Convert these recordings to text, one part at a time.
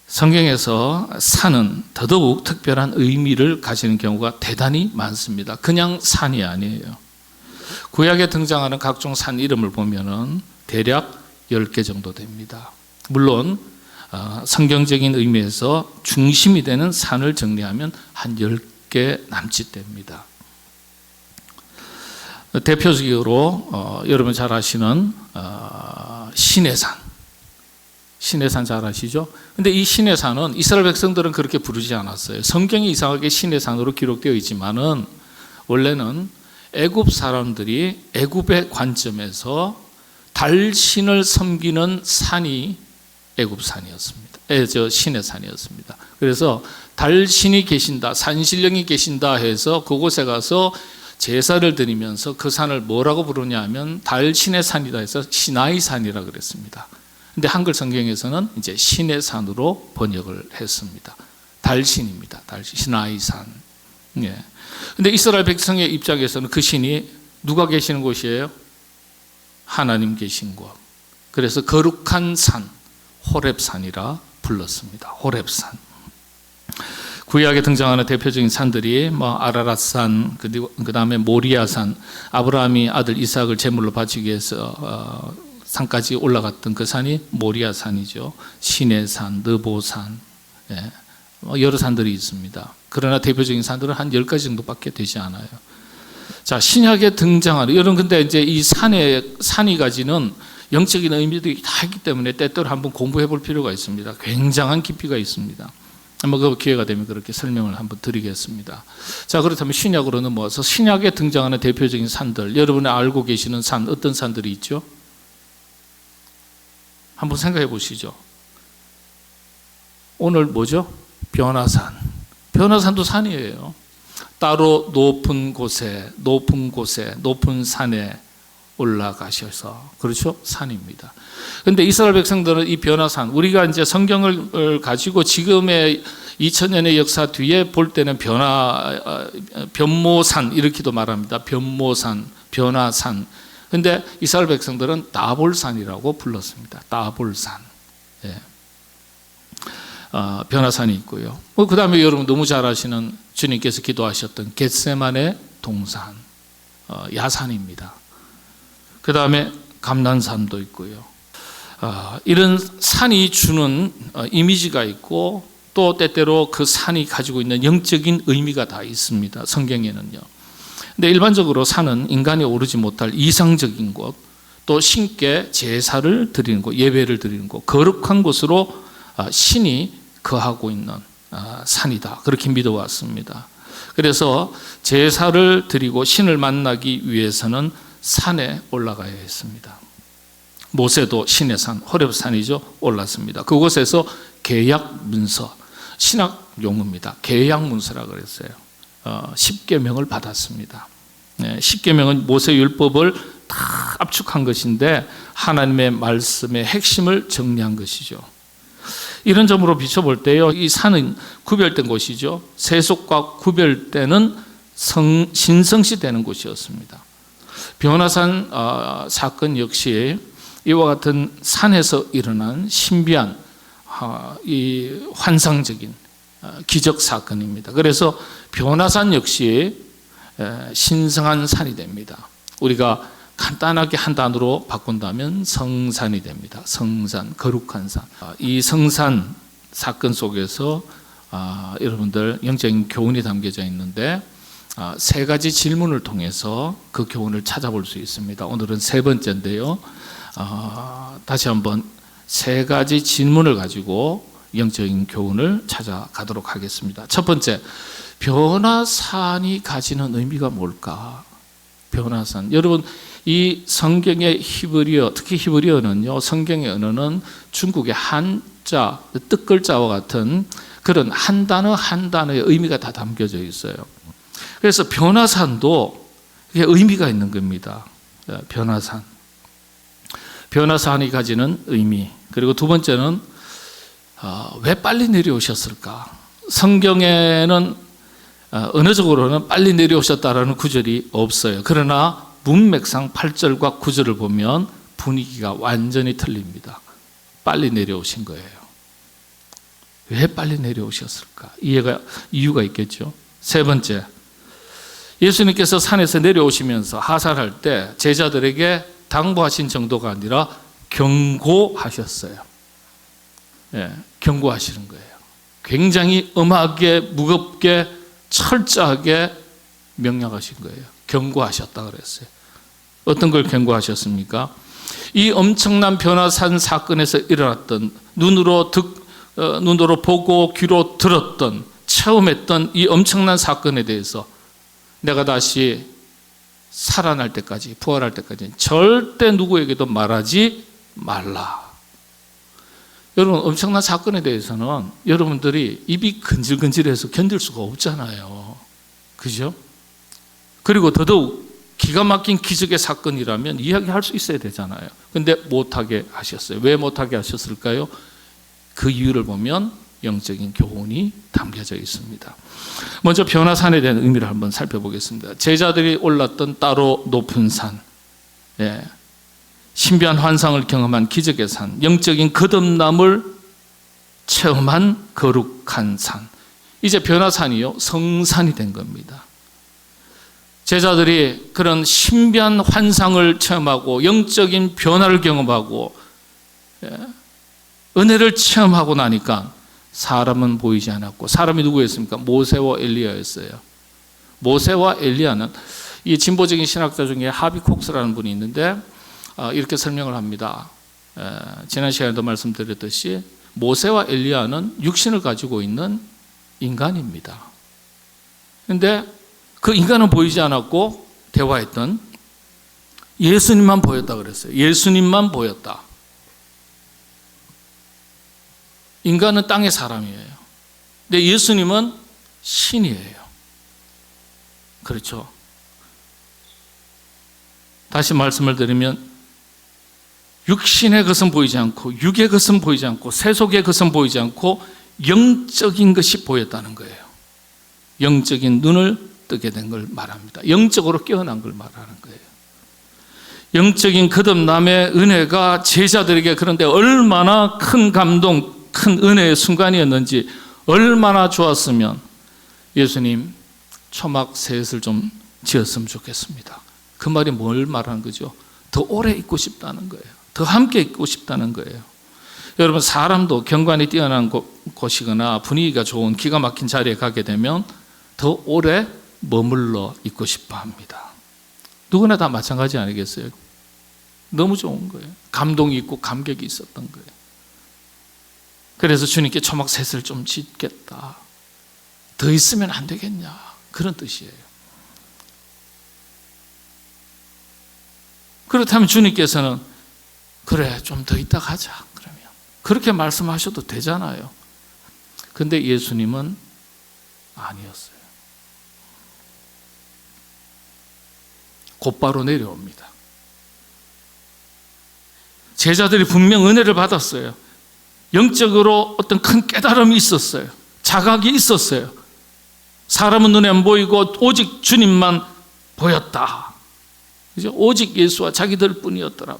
성경에서 산은 더더욱 특별한 의미를 가지는 경우가 대단히 많습니다. 그냥 산이 아니에요. 구약에 등장하는 각종 산 이름을 보면은 대략 10개 정도 됩니다. 물론 성경적인 의미에서 중심이 되는 산을 정리하면 한 10개 남짓됩니다. 대표적으로 여러분 잘 아시는 시내산. 시내산 잘 아시죠? 근데 이 시내산은 이스라엘 백성들은 그렇게 부르지 않았어요. 성경이 이상하게 시내산으로 기록되어 있지만은 원래는 애굽 사람들이 애굽의 관점에서 달신을 섬기는 산이 애굽산이었습니다. 시내산이었습니다. 그래서 달신이 계신다, 산신령이 계신다 해서 그곳에 가서 제사를 드리면서 그 산을 뭐라고 부르냐 하면 달신의 산이다 해서 시나이 산이라 그랬습니다. 근데 한글 성경에서는 이제 신의 산으로 번역을 했습니다. 달신입니다. 달신, 시나이 산. 예. 근데 이스라엘 백성의 입장에서는 그 신이 누가 계시는 곳이에요? 하나님 계신 곳. 그래서 거룩한 산, 호렙산이라 불렀습니다. 호렙산. 구약에 등장하는 대표적인 산들이 아라랏산, 그 다음에 모리아산, 아브라함이 아들 이삭을 제물로 바치기 위해서 산까지 올라갔던 그 산이 모리아산이죠. 시내산, 느보산, 예. 여러 산들이 있습니다. 그러나 대표적인 산들은 한 10가지 정도밖에 되지 않아요. 자, 신약에 등장하는, 여러분 근데 이제 이 산이 가지는 영적인 의미들이 다 있기 때문에 때때로 한번 공부해 볼 필요가 있습니다. 굉장한 깊이가 있습니다. 그 기회가 되면 그렇게 설명을 한번 드리겠습니다. 자, 그렇다면 신약으로 넘어와서 신약에 등장하는 대표적인 산들, 여러분이 알고 계시는 산, 어떤 산들이 있죠? 한번 생각해 보시죠. 오늘 뭐죠? 변화산. 변화산도 산이에요. 따로 높은 곳에, 높은 산에 올라가셔서, 그렇죠? 산입니다. 그런데 이스라엘 백성들은 이 변화산, 우리가 이제 성경을 가지고 지금의 2000년의 역사 뒤에 볼 때는 변모산 이렇게도 말합니다. 변모산, 변화산. 근데 이스라엘 백성들은 다볼산이라고 불렀습니다. 다볼산. 예. 변화산이 있고요. 그 다음에 여러분 너무 잘 아시는 주님께서 기도하셨던 겟세마네 동산, 야산입니다. 그 다음에 감난산도 있고요. 이런 산이 주는 이미지가 있고 또 때때로 그 산이 가지고 있는 영적인 의미가 다 있습니다. 성경에는요. 근데 일반적으로 산은 인간이 오르지 못할 이상적인 곳, 또 신께 제사를 드리는 곳, 예배를 드리는 곳, 거룩한 곳으로 신이 거하고 있는 산이다. 그렇게 믿어왔습니다. 그래서 제사를 드리고 신을 만나기 위해서는 산에 올라가야 했습니다. 모세도 신의 산, 호렙산이죠. 올랐습니다. 그곳에서 계약문서, 신학 용어입니다. 계약문서라고 그랬어요. 10계명을 받았습니다. 10계명은 모세율법을 다 압축한 것인데 하나님의 말씀의 핵심을 정리한 것이죠. 이런 점으로 비춰볼 때요, 이 산은 구별된 곳이죠. 세속과 구별되는 신성시 되는 곳이었습니다. 변화산 사건 역시 이와 같은 산에서 일어난 신비한 이 환상적인 기적 사건입니다. 그래서 변화산 역시 신성한 산이 됩니다. 우리가 간단하게 한 단어로 바꾼다면 성산이 됩니다. 성산, 거룩한 산. 이 성산 사건 속에서 여러분들 영적인 교훈이 담겨져 있는데 세 가지 질문을 통해서 그 교훈을 찾아볼 수 있습니다. 오늘은 세 번째인데요. 다시 한번 세 가지 질문을 가지고 영적인 교훈을 찾아가도록 하겠습니다. 첫 번째, 변화산이 가지는 의미가 뭘까? 변화산. 여러분, 이 성경의 히브리어, 특히 히브리어는요, 성경의 언어는 중국의 한자, 뜻글자와 같은 그런 한 단어 한 단어의 의미가 다 담겨져 있어요. 그래서 변화산도 의미가 있는 겁니다. 변화산. 변화산이 가지는 의미. 그리고 두 번째는 왜 빨리 내려오셨을까? 성경에는 언어적으로는 빨리 내려오셨다라는 구절이 없어요. 그러나 문맥상 8절과 9절을 보면 분위기가 완전히 틀립니다. 빨리 내려오신 거예요. 왜 빨리 내려오셨을까? 이유가 있겠죠. 세 번째, 예수님께서 산에서 내려오시면서 하살할 때 제자들에게 당부하신 정도가 아니라 경고하셨어요. 경고하시는 거예요. 굉장히 엄하게, 무겁게, 철저하게 명령하신 거예요. 경고하셨다 그랬어요. 어떤 걸 경고하셨습니까? 이 엄청난 변화산 사건에서 일어났던 눈으로 보고 귀로 들었던, 체험했던 이 엄청난 사건에 대해서 내가 다시 살아날 때까지, 부활할 때까지 절대 누구에게도 말하지 말라. 여러분, 엄청난 사건에 대해서는 여러분들이 입이 근질근질해서 견딜 수가 없잖아요. 그죠? 그리고 더더욱 기가 막힌 기적의 사건이라면 이야기할 수 있어야 되잖아요. 근데 못하게 하셨어요. 왜 못하게 하셨을까요? 그 이유를 보면 영적인 교훈이 담겨져 있습니다. 먼저 변화산에 대한 의미를 한번 살펴보겠습니다. 제자들이 올랐던 따로 높은 산, 신비한 환상을 경험한 기적의 산, 영적인 거듭남을 체험한 거룩한 산. 이제 변화산이요, 성산이 된 겁니다. 제자들이 그런 신비한 환상을 체험하고 영적인 변화를 경험하고 은혜를 체험하고 나니까 사람은 보이지 않았고, 사람이 누구였습니까? 모세와 엘리야였어요. 모세와 엘리야는, 이 진보적인 신학자 중에 하비 콕스라는 분이 있는데 이렇게 설명을 합니다. 지난 시간에도 말씀드렸듯이 모세와 엘리야는 육신을 가지고 있는 인간입니다. 그런데 그 인간은 보이지 않았고 대화했던 예수님만 보였다 그랬어요. 예수님만 보였다. 인간은 땅의 사람이에요. 근데 예수님은 신이에요. 그렇죠? 다시 말씀을 드리면 육신의 것은 보이지 않고, 육의 것은 보이지 않고, 세속의 것은 보이지 않고 영적인 것이 보였다는 거예요. 영적인 눈을 뜨게 된 걸 말합니다. 영적으로 깨어난 걸 말하는 거예요. 영적인 거듭남의 은혜가 제자들에게 그런데 얼마나 큰 감동, 큰 은혜의 순간이었는지, 얼마나 좋았으면 예수님 초막 셋을 좀 지었으면 좋겠습니다. 그 말이 뭘 말하는 거죠? 더 오래 있고 싶다는 거예요. 더 함께 있고 싶다는 거예요. 여러분, 사람도 경관이 뛰어난 곳이거나 분위기가 좋은 기가 막힌 자리에 가게 되면 더 오래 머물러 있고 싶어 합니다. 누구나 다 마찬가지 아니겠어요? 너무 좋은 거예요. 감동이 있고 감격이 있었던 거예요. 그래서 주님께 초막 셋을 좀 짓겠다. 더 있으면 안 되겠냐, 그런 뜻이에요. 그렇다면 주님께서는 그래, 좀 더 있다 가자, 그러면 그렇게 말씀하셔도 되잖아요. 근데 예수님은 아니었어요. 곧바로 내려옵니다. 제자들이 분명 은혜를 받았어요. 영적으로 어떤 큰 깨달음이 있었어요. 자각이 있었어요. 사람은 눈에 안 보이고 오직 주님만 보였다. 그죠? 오직 예수와 자기들 뿐이었더라.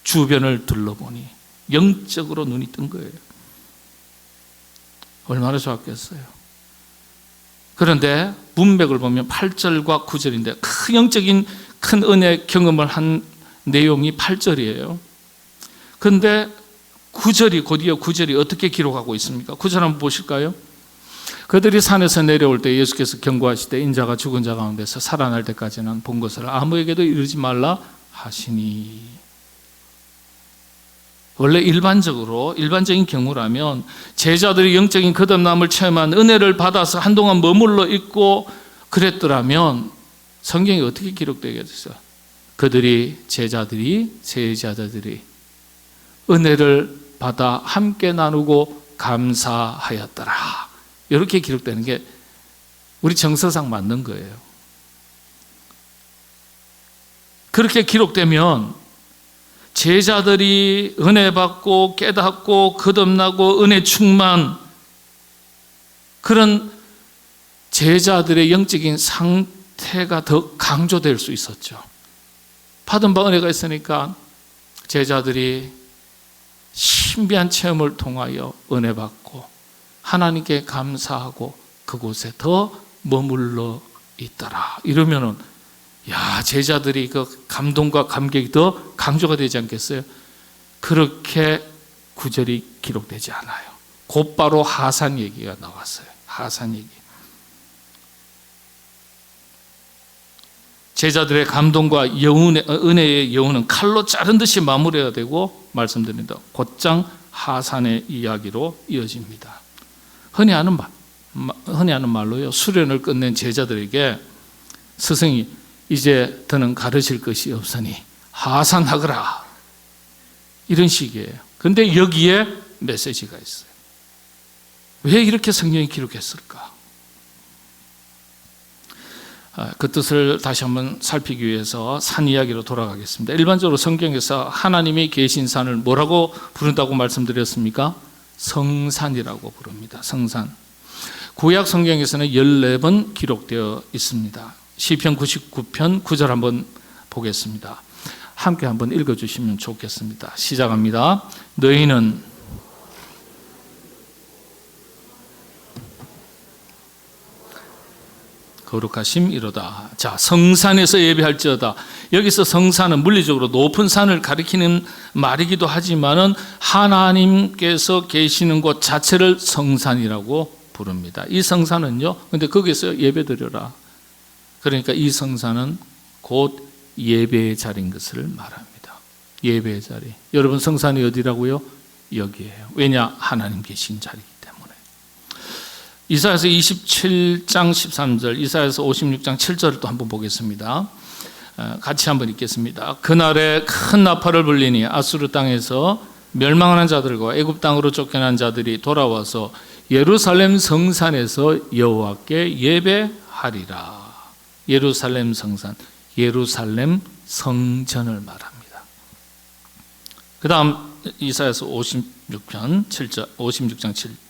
주변을 둘러보니 영적으로 눈이 뜬 거예요. 얼마나 좋았겠어요. 그런데 문맥을 보면 8절과 9절인데 큰 영적인 큰 은혜 경험을 한 내용이 8절이에요. 그런데 9절이, 곧이어 9절이 어떻게 기록하고 있습니까? 9절 한번 보실까요? 그들이 산에서 내려올 때 예수께서 경고하시되 인자가 죽은 자 가운데서 살아날 때까지는 본 것을 아무에게도 이르지 말라 하시니. 원래 일반적인 경우라면 제자들이 영적인 거듭남을 체험한 은혜를 받아서 한동안 머물러 있고 그랬더라면 성경이 어떻게 기록되겠어요? 제자들이 은혜를 받아 함께 나누고 감사하였더라. 이렇게 기록되는 게 우리 정서상 맞는 거예요. 그렇게 기록되면 제자들이 은혜 받고 깨닫고 거듭나고 은혜 충만, 그런 제자들의 영적인 상태가 더 강조될 수 있었죠. 받은 바 은혜가 있으니까 제자들이 신비한 체험을 통하여 은혜 받고 하나님께 감사하고 그곳에 더 머물러 있더라. 이러면은 제자들이 그 감동과 감격이 더 강조가 되지 않겠어요? 그렇게 구절이 기록되지 않아요. 곧바로 하산 얘기가 나왔어요. 하산 얘기. 제자들의 감동과 은혜의 여운은 칼로 자른 듯이 마무리가 되고 말씀드립니다. 곧장 하산의 이야기로 이어집니다. 흔히 하는 말로요. 수련을 끝낸 제자들에게 스승이 이제 더는 가르칠 것이 없으니 하산하거라. 이런 식이에요. 그런데 여기에 메시지가 있어요. 왜 이렇게 성경이 기록했을까? 그 뜻을 다시 한번 살피기 위해서 산 이야기로 돌아가겠습니다. 일반적으로 성경에서 하나님이 계신 산을 뭐라고 부른다고 말씀드렸습니까? 성산이라고 부릅니다. 성산. 구약 성경에서는 14번 기록되어 있습니다. 시편 99편 9절 한번 보겠습니다. 함께 한번 읽어주시면 좋겠습니다. 시작합니다. 너희는 거룩하심이로다. 자, 성산에서 예배할지어다. 여기서 성산은 물리적으로 높은 산을 가리키는 말이기도 하지만은 하나님께서 계시는 곳 자체를 성산이라고 부릅니다. 이 성산은요, 근데 거기서 예배드려라. 그러니까 이 성산은 곧 예배의 자리인 것을 말합니다. 예배의 자리. 여러분, 성산이 어디라고요? 여기에요. 왜냐? 하나님 계신 자리이기 때문에. 이사야서 27장 13절, 이사야서 56장 7절을 또 한번 보겠습니다. 같이 한번 읽겠습니다. 그날에 큰 나팔을 불리니 아수르 땅에서 멸망하는 자들과 애굽 땅으로 쫓겨난 자들이 돌아와서 예루살렘 성산에서 여호와께 예배하리라. 예루살렘 성산, 예루살렘 성전을 말합니다. 그 다음 이사야서 56장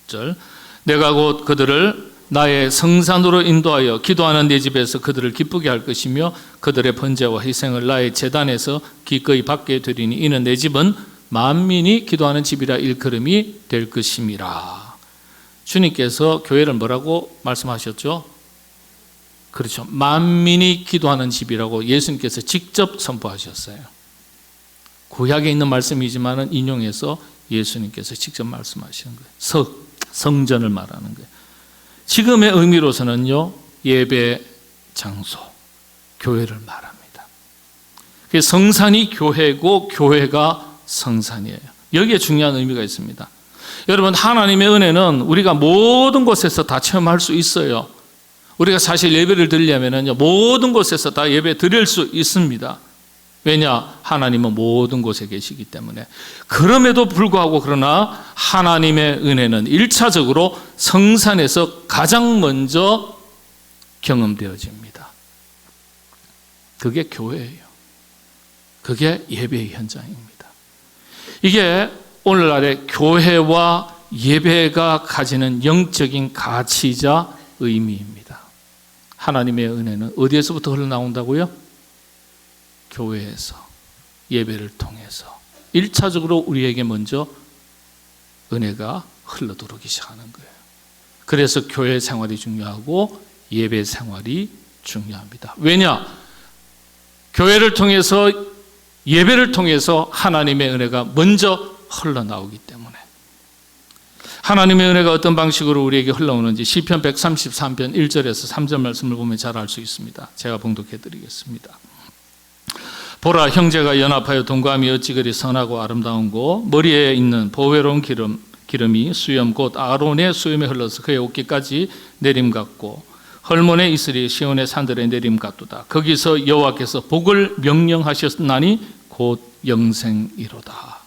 7절, 내가 곧 그들을 나의 성산으로 인도하여 기도하는 내 집에서 그들을 기쁘게 할 것이며 그들의 번제와 희생을 나의 제단에서 기꺼이 받게 되리니 이는 내 집은 만민이 기도하는 집이라 일컬음이 될 것임이라. 주님께서 교회를 뭐라고 말씀하셨죠? 그렇죠. 만민이 기도하는 집이라고 예수님께서 직접 선포하셨어요. 구약에 있는 말씀이지만 인용해서 예수님께서 직접 말씀하시는 거예요. 성전을 말하는 거예요. 지금의 의미로서는요, 예배 장소, 교회를 말합니다. 성산이 교회고 교회가 성산이에요. 여기에 중요한 의미가 있습니다. 여러분, 하나님의 은혜는 우리가 모든 곳에서 다 체험할 수 있어요. 우리가 사실 예배를 드리려면요, 모든 곳에서 다 예배 드릴 수 있습니다. 왜냐? 하나님은 모든 곳에 계시기 때문에. 그럼에도 불구하고 그러나 하나님의 은혜는 1차적으로 성산에서 가장 먼저 경험되어집니다. 그게 교회예요. 그게 예배의 현장입니다. 이게 오늘날의 교회와 예배가 가지는 영적인 가치이자 의미입니다. 하나님의 은혜는 어디에서부터 흘러나온다고요? 교회에서, 예배를 통해서 1차적으로 우리에게 먼저 은혜가 흘러들어오기 시작하는 거예요. 그래서 교회 생활이 중요하고 예배 생활이 중요합니다. 왜냐? 교회를 통해서, 예배를 통해서 하나님의 은혜가 먼저 흘러나오기 때문에. 하나님의 은혜가 어떤 방식으로 우리에게 흘러오는지 시편 133편 1절에서 3절 말씀을 보면 잘 알 수 있습니다. 제가 봉독해 드리겠습니다. 보라, 형제가 연합하여 동거함이 어찌 그리 선하고 아름다운고, 머리에 있는 보배로운 기름이 수염 곧 아론의 수염에 흘러서 그의 옷깃까지 내림 같고, 헐몬의 이슬이 시온의 산들의 내림 같도다. 거기서 여호와께서 복을 명령하셨나니 곧 영생이로다.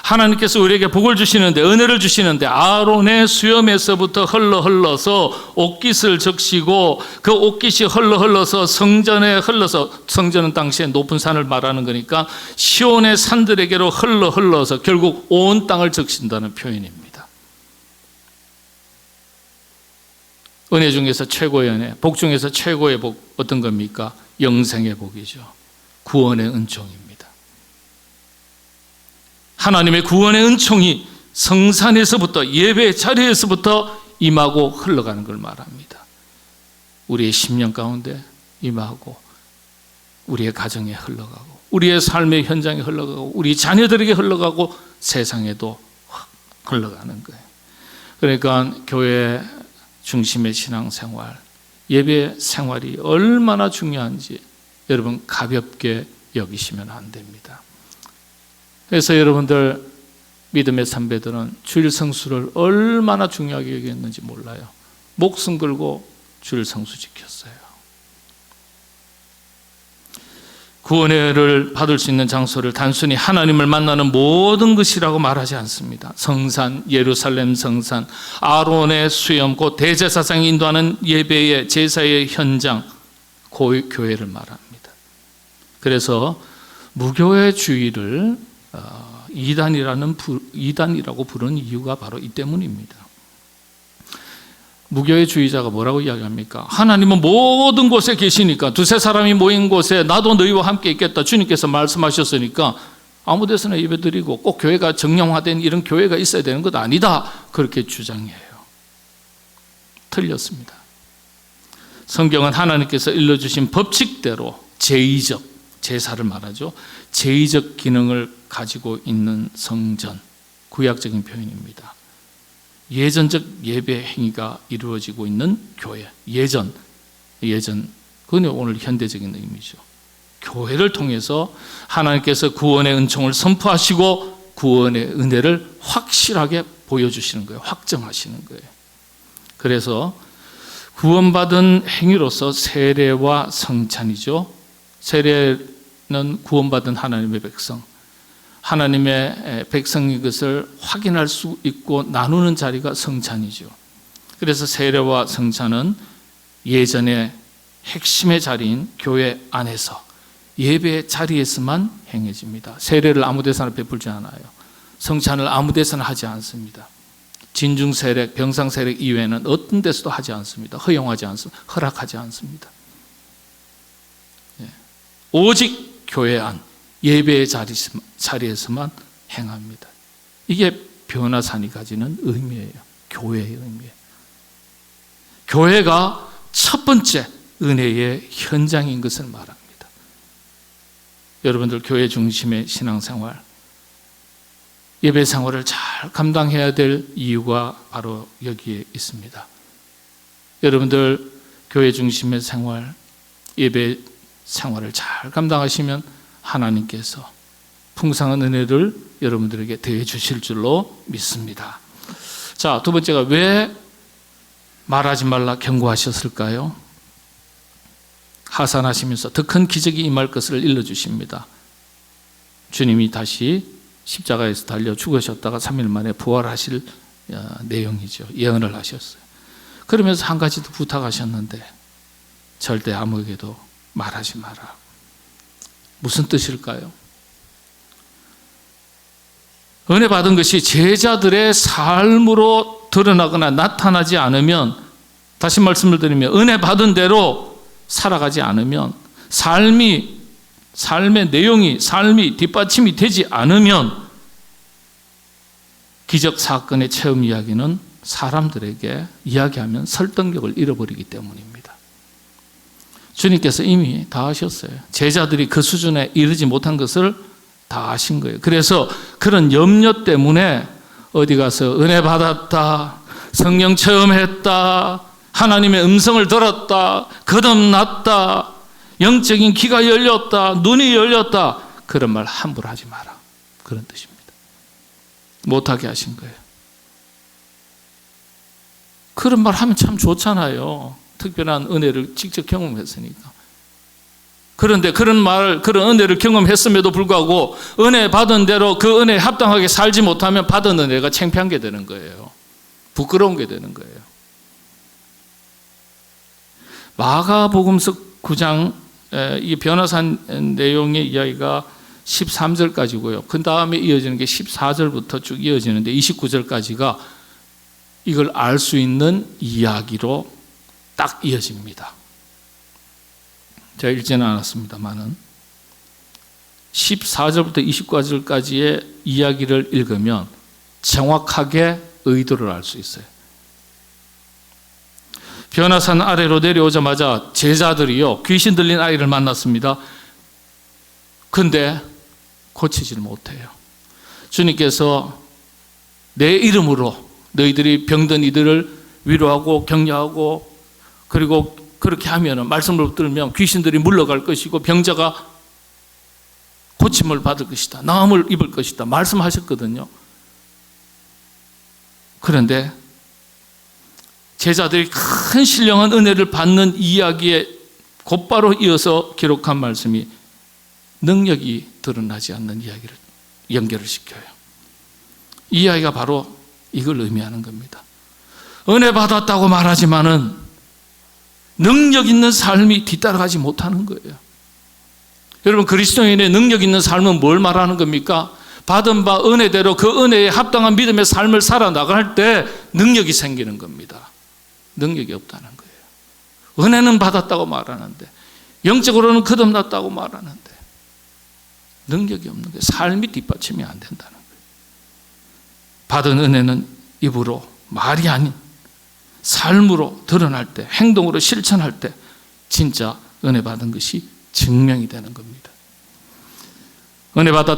하나님께서 우리에게 복을 주시는데, 은혜를 주시는데 아론의 수염에서부터 흘러서 옷깃을 적시고 그 옷깃이 흘러서 성전에 흘러서, 성전은 당시에 높은 산을 말하는 거니까 시온의 산들에게로 흘러서 결국 온 땅을 적신다는 표현입니다. 은혜 중에서 최고의 은혜, 복 중에서 최고의 복 어떤 겁니까? 영생의 복이죠. 구원의 은총입니다. 하나님의 구원의 은총이 성산에서부터, 예배 자리에서부터 임하고 흘러가는 걸 말합니다. 우리의 심령 가운데 임하고 우리의 가정에 흘러가고 우리의 삶의 현장에 흘러가고 우리 자녀들에게 흘러가고 세상에도 흘러가는 거예요. 그러니까 교회 중심의 신앙생활, 예배 생활이 얼마나 중요한지 여러분 가볍게 여기시면 안 됩니다. 그래서 여러분들 믿음의 선배들은 주일 성수를 얼마나 중요하게 여겼는지 몰라요. 목숨 걸고 주일 성수 지켰어요. 구원의 은혜를 받을 수 있는 장소를 단순히 하나님을 만나는 모든 것이라고 말하지 않습니다. 성산, 예루살렘 성산, 아론의 수염, 곧 대제사장이 인도하는 예배의 제사의 현장, 교회를 말합니다. 그래서 무교회 주의를 이단이라고 부르는 이유가 바로 이 때문입니다. 무교회 주의자가 뭐라고 이야기합니까? 하나님은 모든 곳에 계시니까, 두세 사람이 모인 곳에 나도 너희와 함께 있겠다 주님께서 말씀하셨으니까 아무 데서나 예배드리고 꼭 교회가 정령화된 이런 교회가 있어야 되는 것 아니다, 그렇게 주장해요. 틀렸습니다. 성경은 하나님께서 일러주신 법칙대로 제의적, 제사를 말하죠, 제의적 기능을 가지고 있는 성전, 구약적인 표현입니다. 예전적 예배 행위가 이루어지고 있는 교회, 예전, 그건 오늘 현대적인 의미죠. 교회를 통해서 하나님께서 구원의 은총을 선포하시고 구원의 은혜를 확실하게 보여주시는 거예요. 확정하시는 거예요. 그래서 구원받은 행위로서 세례와 성찬이죠. 세례는 구원받은 하나님의 백성, 하나님의 백성인 것을 확인할 수 있고 나누는 자리가 성찬이죠. 그래서 세례와 성찬은 예전의 핵심의 자리인 교회 안에서 예배 자리에서만 행해집니다. 세례를 아무 데서나 베풀지 않아요. 성찬을 아무 데서나 하지 않습니다. 진중세례, 병상세례 이외에는 어떤 데서도 하지 않습니다. 허용하지 않습니다. 허락하지 않습니다. 오직 교회 안, 예배의 자리에서만 행합니다. 이게 변화산이 가지는 의미예요. 교회의 의미예요. 교회가 첫 번째 은혜의 현장인 것을 말합니다. 여러분들 교회 중심의 신앙생활, 예배 생활을 잘 감당해야 될 이유가 바로 여기에 있습니다. 여러분들 교회 중심의 생활, 예배 생활을 잘 감당하시면 하나님께서 풍성한 은혜를 여러분들에게 더해 주실 줄로 믿습니다. 자, 두 번째가 왜 말하지 말라 경고하셨을까요? 하산하시면서 더 큰 기적이 임할 것을 일러주십니다. 주님이 다시 십자가에서 달려 죽으셨다가 3일 만에 부활하실 내용이죠. 예언을 하셨어요. 그러면서 한 가지 더 부탁하셨는데 절대 아무에게도 말하지 마라. 무슨 뜻일까요? 은혜 받은 것이 제자들의 삶으로 드러나거나 나타나지 않으면, 다시 말씀을 드리면 은혜 받은 대로 살아가지 않으면, 삶의 내용이, 삶이 뒷받침이 되지 않으면 기적 사건의 체험 이야기는 사람들에게 이야기하면 설득력을 잃어버리기 때문입니다. 주님께서 이미 다 하셨어요. 제자들이 그 수준에 이르지 못한 것을 다 하신 거예요. 그래서 그런 염려 때문에 어디 가서 은혜 받았다, 성령 체험했다, 하나님의 음성을 들었다, 거듭났다, 영적인 귀가 열렸다, 눈이 열렸다, 그런 말 함부로 하지 마라, 그런 뜻입니다. 못하게 하신 거예요. 그런 말 하면 참 좋잖아요. 특별한 은혜를 직접 경험했으니까. 그런데 그런 은혜를 경험했음에도 불구하고 은혜 받은 대로 그 은혜에 합당하게 살지 못하면 받은 은혜가 창피한 게 되는 거예요. 부끄러운 게 되는 거예요. 마가복음서 9장, 이 변화산 내용의 이야기가 13절까지고요. 그 다음에 이어지는 게 14절부터 쭉 이어지는데 29절까지가 이걸 알 수 있는 이야기로 딱 이어집니다. 제가 읽지는 않았습니다만은 14절부터 29절까지의 이야기를 읽으면 정확하게 의도를 알 수 있어요. 변화산 아래로 내려오자마자 제자들이요, 귀신 들린 아이를 만났습니다. 근데 고치지를 못해요. 주님께서 내 이름으로 너희들이 병든 이들을 위로하고 격려하고, 그리고 그렇게 하면, 말씀을 들으면 귀신들이 물러갈 것이고 병자가 고침을 받을 것이다, 나음을 입을 것이다 말씀하셨거든요. 그런데 제자들이 큰 신령한 은혜를 받는 이야기에 곧바로 이어서 기록한 말씀이 능력이 드러나지 않는 이야기를 연결을 시켜요. 이 이야기가 바로 이걸 의미하는 겁니다. 은혜 받았다고 말하지만은 능력 있는 삶이 뒤따라가지 못하는 거예요. 여러분, 그리스도인의 능력 있는 삶은 뭘 말하는 겁니까? 받은 바 은혜대로 그 은혜에 합당한 믿음의 삶을 살아나갈 때 능력이 생기는 겁니다. 능력이 없다는 거예요. 은혜는 받았다고 말하는데, 영적으로는 거듭났다고 말하는데 능력이 없는 거예요. 삶이 뒷받침이 안 된다는 거예요. 받은 은혜는 입으로, 말이 아닌 삶으로 드러날 때, 행동으로 실천할 때 진짜 은혜 받은 것이 증명이 되는 겁니다.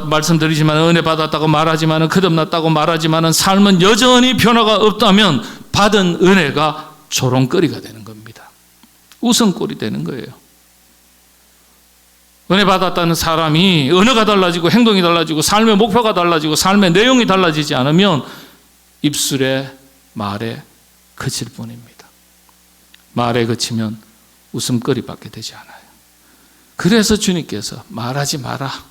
말씀드리지만 은혜 받았다고 말하지만, 거듭났다고 말하지만 삶은 여전히 변화가 없다면 받은 은혜가 조롱거리가 되는 겁니다. 웃음거리 되는 거예요. 은혜 받았다는 사람이 언어가 달라지고 행동이 달라지고 삶의 목표가 달라지고 삶의 내용이 달라지지 않으면 입술에, 말에 그칠 뿐입니다. 말에 그치면 웃음거리밖에 되지 않아요. 그래서 주님께서 말하지 마라.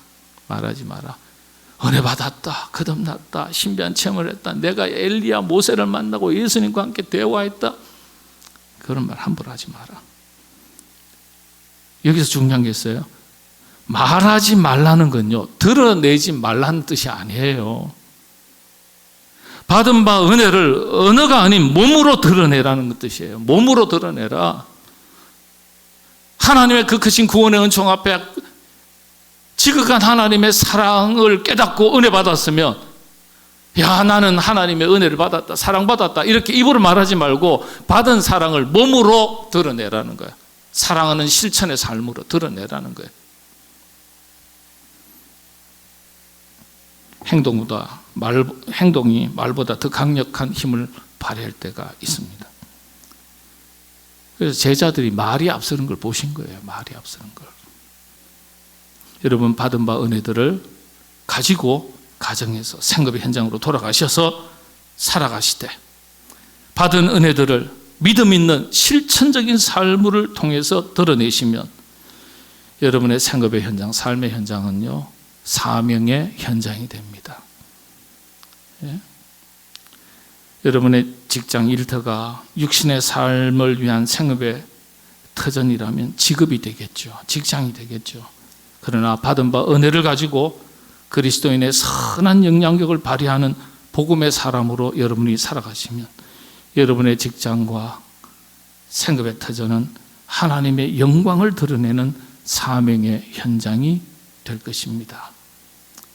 은혜 받았다, 거듭났다, 신비한 체험을 했다, 내가 엘리야 모세를 만나고 예수님과 함께 대화했다, 그런 말 함부로 하지 마라. 여기서 중요한 게 있어요. 말하지 말라는 건요, 드러내지 말라는 뜻이 아니에요. 받은 바 은혜를 언어가 아닌 몸으로 드러내라는 뜻이에요. 몸으로 드러내라. 하나님의 그 크신 구원의 은총 앞에 지극한 하나님의 사랑을 깨닫고 은혜 받았으면, 야, 나는 하나님의 은혜를 받았다, 사랑받았다, 이렇게 입으로 말하지 말고 받은 사랑을 몸으로 드러내라는 거예요. 사랑하는 실천의 삶으로 드러내라는 거예요. 행동이 말보다 더 강력한 힘을 발휘할 때가 있습니다. 그래서 제자들이 말이 앞서는 걸 보신 거예요. 말이 앞서는 걸. 여러분, 받은 바 은혜들을 가지고 가정에서 생업의 현장으로 돌아가셔서 살아가시되, 받은 은혜들을 믿음 있는 실천적인 삶을 통해서 드러내시면 여러분의 생업의 현장, 삶의 현장은요, 사명의 현장이 됩니다. 예? 여러분의 직장 일터가 육신의 삶을 위한 생업의 터전이라면 직업이 되겠죠. 직장이 되겠죠. 그러나 받은 바 은혜를 가지고 그리스도인의 선한 영향력을 발휘하는 복음의 사람으로 여러분이 살아가시면 여러분의 직장과 생업의 터전은 하나님의 영광을 드러내는 사명의 현장이 될 것입니다.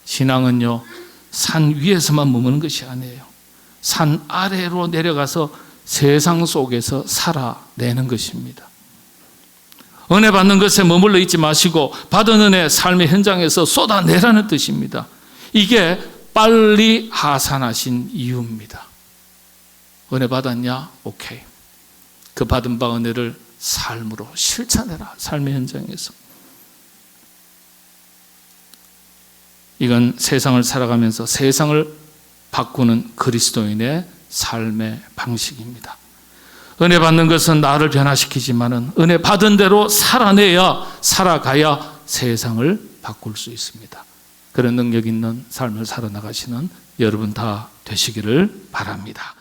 신앙은요, 산 위에서만 머무는 것이 아니에요. 산 아래로 내려가서 세상 속에서 살아내는 것입니다. 은혜 받는 것에 머물러 있지 마시고 받은 은혜 삶의 현장에서 쏟아내라는 뜻입니다. 이게 빨리 하산하신 이유입니다. 은혜 받았냐? 오케이. 그 받은 바 은혜를 삶으로 실천해라. 삶의 현장에서. 이건 세상을 살아가면서 세상을 바꾸는 그리스도인의 삶의 방식입니다. 은혜 받는 것은 나를 변화시키지만은 은혜 받은 대로 살아가야 세상을 바꿀 수 있습니다. 그런 능력 있는 삶을 살아나가시는 여러분 다 되시기를 바랍니다.